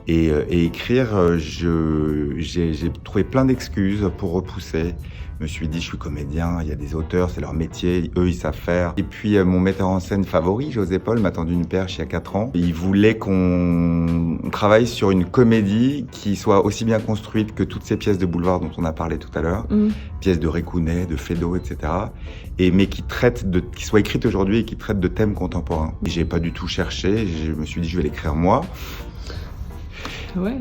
Et écrire, j'ai trouvé plein d'excuses pour repousser. Je me suis dit, je suis comédien, il y a des auteurs, c'est leur métier, eux ils savent faire. Et puis mon metteur en scène favori, José Paul, m'a tendu une perche il y a 4 ans. Il voulait qu'on travaille sur une comédie qui soit aussi bien construite que toutes ces pièces de boulevard dont on a parlé tout à l'heure, pièces de Récounet, de Feydeau, etc. Mais qui soit écrite aujourd'hui et qui traite de thèmes contemporains. J'ai pas du tout cherché, je me suis dit, je vais l'écrire moi. Ouais.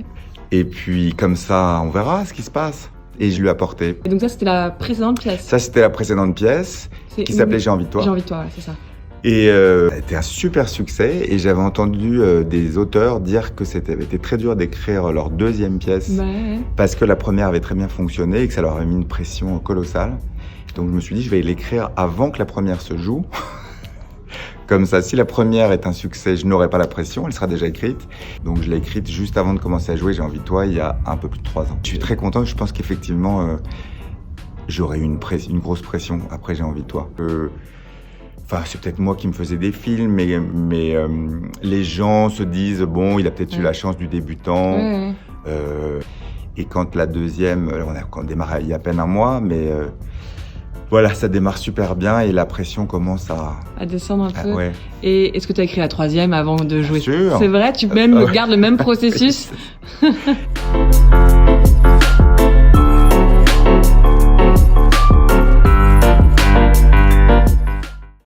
Et puis comme ça, on verra ce qui se passe. Et je lui ai apporté. Et donc ça, c'était la précédente pièce. Ça, c'était la précédente pièce qui s'appelait J'ai envie de toi. J'ai envie de toi, ouais, c'est ça. Et ça a été un super succès. Et j'avais entendu des auteurs dire que c'était été très dur d'écrire leur deuxième pièce parce que la première avait très bien fonctionné et que ça leur avait mis une pression colossale. Donc je me suis dit, je vais l'écrire avant que la première se joue. Comme ça, si la première est un succès, je n'aurai pas la pression, elle sera déjà écrite. Donc je l'ai écrite juste avant de commencer à jouer J'ai envie de toi, il y a un peu plus de 3 ans. Je suis très content, je pense qu'effectivement, j'aurais eu une grosse pression après J'ai envie de toi. Enfin, c'est peut-être moi qui me faisais des films, mais les gens se disent, bon, il a peut-être eu la chance du débutant. Et quand la deuxième, on démarre il y a à peine un mois, mais... voilà, ça démarre super bien et la pression commence à descendre un peu. Ouais. Et est-ce que tu as écrit la troisième avant de jouer? Bien sûr. C'est vrai, tu gardes le même processus?